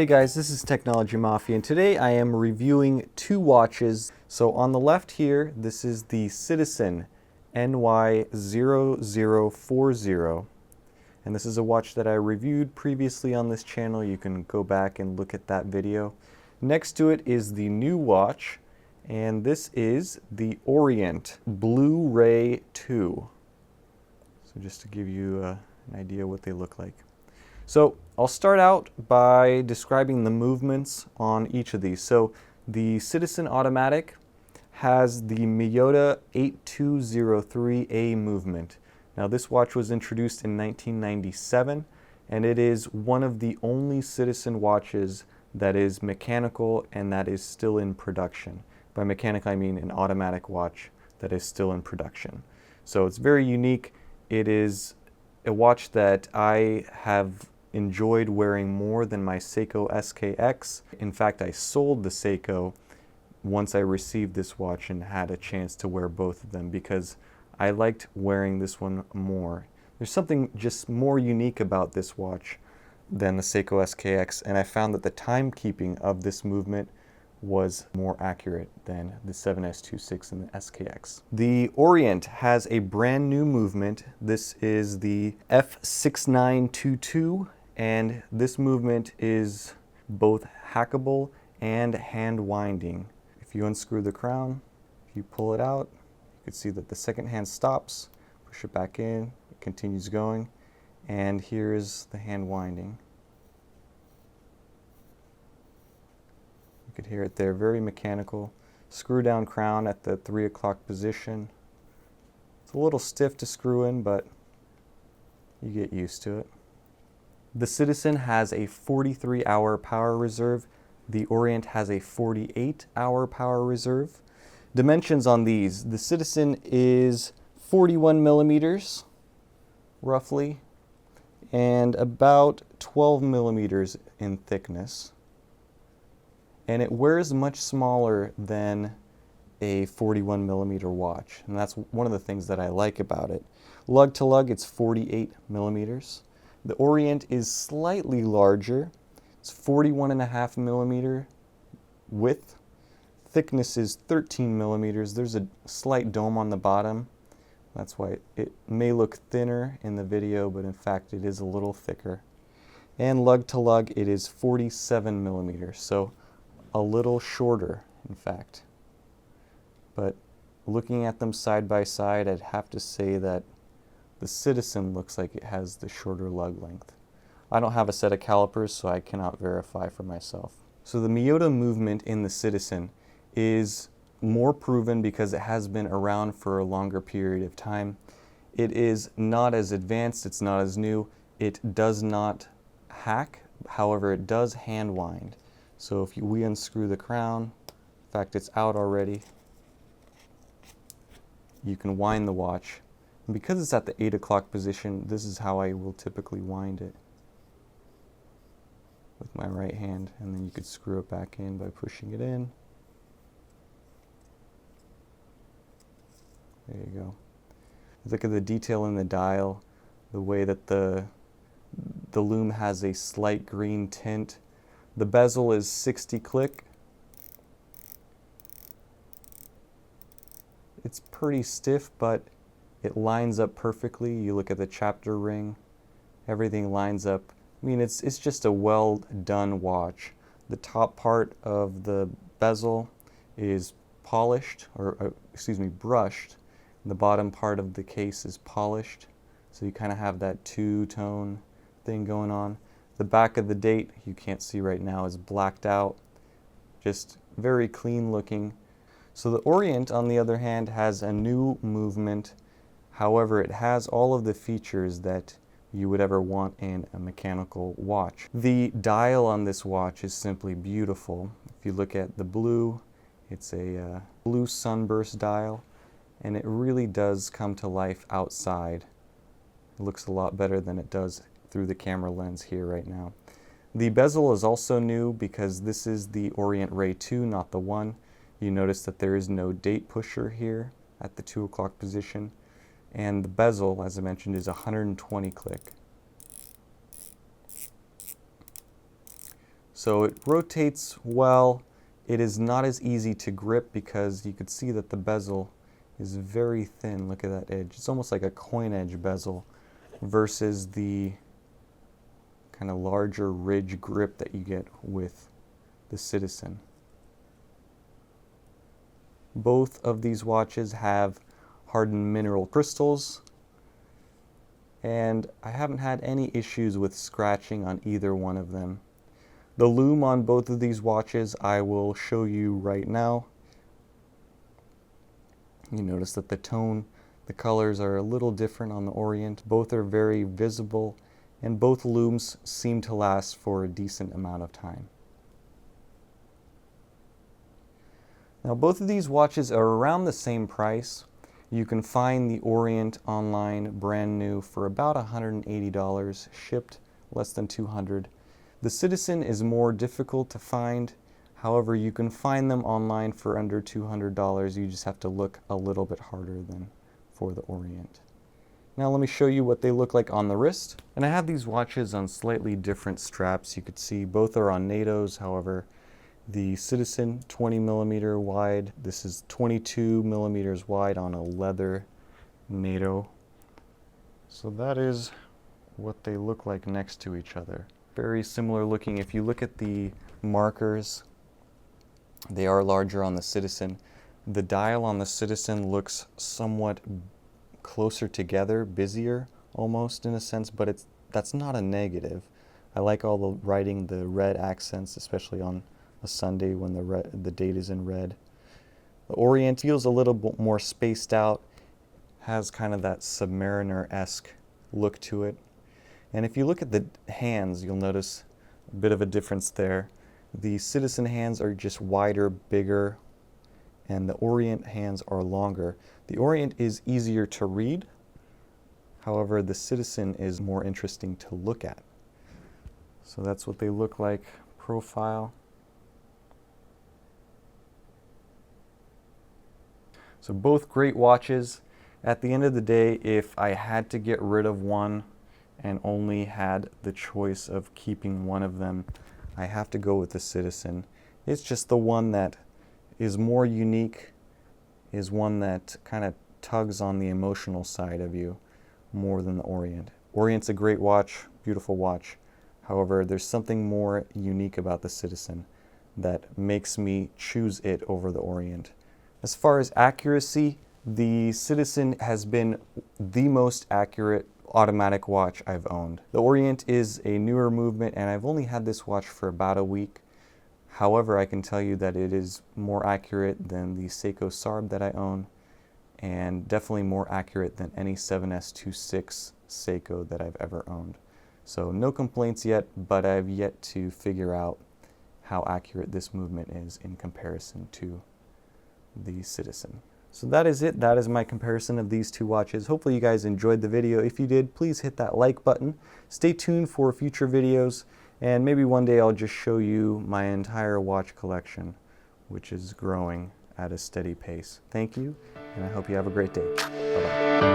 Hey guys, this is Technology Mafia, and today I am reviewing two watches. So on the left here, this is the Citizen NY0040, and this is a watch that I reviewed previously on this channel. You can go back and look at that video. Next to it is the new watch, and this is the Orient Blu-ray 2. So just to give you an idea what they look like. So I'll start out by describing the movements on each of these. So the Citizen Automatic has the Miyota 8203A movement. Now this watch was introduced in 1997, and it is one of the only Citizen watches that is mechanical and that is still in production. By mechanical I mean an automatic watch that is still in production. So it's very unique. It is a watch that I have enjoyed wearing more than my Seiko SKX. In fact, I sold the Seiko once I received this watch and had a chance to wear both of them because I liked wearing this one more. There's something just more unique about this watch than the Seiko SKX, and I found that the timekeeping of this movement was more accurate than the 7S26 and the SKX. The Orient has a brand new movement. This is the F6922, and this movement is both hackable and hand winding. If you unscrew the crown, if you pull it out, you can see that the second hand stops, push it back in, it continues going, and here's the hand winding. You could hear it there, very mechanical. Screw down crown at the 3 o'clock position. It's a little stiff to screw in, but you get used to it. The Citizen has a 43-hour power reserve. The Orient has a 48-hour power reserve. Dimensions on these: the Citizen is 41 millimeters, roughly, and about 12 millimeters in thickness. And it wears much smaller than a 41 millimeter watch, and that's one of the things that I like about it. Lug to lug, it's 48 millimeters. The Orient is slightly larger. It's 41.5 millimeter width. Thickness is 13 millimeters. There's a slight dome on the bottom. That's why it may look thinner in the video, but in fact it is a little thicker. And lug to lug, it is 47 millimeters. So a little shorter, in fact. But looking at them side by side, I'd have to say that the Citizen looks like it has the shorter lug length. I don't have a set of calipers, so I cannot verify for myself. So the Miyota movement in the Citizen is more proven because it has been around for a longer period of time. It is not as advanced, it's not as new. It does not hack, however it does hand wind. So if we unscrew the crown, in fact it's out already, you can wind the watch. And because it's at the 8 o'clock position, this is how I will typically wind it with my right hand, and then you could screw it back in by pushing it in. There you go. Look at the detail in the dial, the way that the lume has a slight green tint. The bezel is 60 click. It's pretty stiff, but it lines up perfectly. You look at the chapter ring, everything lines up. I mean, it's just a well done watch. The top part of the bezel is polished, or excuse me, brushed. And the bottom part of the case is polished. So you kind of have that two-tone thing going on. The back of the date, you can't see right now, is blacked out. Just very clean looking. So the Orient, on the other hand, has a new movement. However, it has all of the features that you would ever want in a mechanical watch. The dial on this watch is simply beautiful. If you look at the blue, it's a blue sunburst dial, and it really does come to life outside. It looks a lot better than it does through the camera lens here right now. The bezel is also new because this is the Orient Ray 2, not the 1. You notice that there is no date pusher here at the 2 o'clock position. And the bezel, as I mentioned, is 120 click. So it rotates well. It is not as easy to grip because you could see that the bezel is very thin. Look at that edge. It's almost like a coin edge bezel versus the kind of larger ridge grip that you get with the Citizen. Both of these watches have hardened mineral crystals, and I haven't had any issues with scratching on either one of them. The lume on both of these watches I will show you right now. You notice that the tone, the colors are a little different on the Orient. Both are very visible, and both lumes seem to last for a decent amount of time. Now both of these watches are around the same price. You can find the Orient online brand new for about $180, shipped less than $200. The Citizen is more difficult to find. However, you can find them online for under $200. You just have to look a little bit harder than for the Orient. Now let me show you what they look like on the wrist. And I have these watches on slightly different straps. You could see both are on NATOs. However, the Citizen 20mm wide. This is 22mm wide on a leather NATO. So that is what they look like next to each other. Very similar looking. If you look at the markers, they are larger on the Citizen. The dial on the Citizen looks somewhat closer together, busier almost in a sense, but that's not a negative. I like all the writing, the red accents, especially on a Sunday when the date is in red. The Orient feels a little bit more spaced out, has kind of that Submariner-esque look to it. And if you look at the hands, you'll notice a bit of a difference there. The Citizen hands are just wider, bigger, and the Orient hands are longer. The Orient is easier to read. However, the Citizen is more interesting to look at. So that's what they look like profile. So both great watches. At the end of the day, if I had to get rid of one and only had the choice of keeping one of them, I have to go with the Citizen. It's just the one that is more unique, is one that kind of tugs on the emotional side of you more than the Orient. Orient's a great watch, beautiful watch. However, there's something more unique about the Citizen that makes me choose it over the Orient. As far as accuracy, the Citizen has been the most accurate automatic watch I've owned. The Orient is a newer movement, and I've only had this watch for about a week. However, I can tell you that it is more accurate than the Seiko Sarb that I own, and definitely more accurate than any 7S26 Seiko that I've ever owned. So no complaints yet, but I've yet to figure out how accurate this movement is in comparison to the Citizen. So that is it. That is my comparison of these two watches. Hopefully you guys enjoyed the video. If you did, please hit that like button. Stay tuned for future videos, and maybe one day I'll just show you my entire watch collection, which is growing at a steady pace. Thank you, and I hope you have a great day. Bye-bye.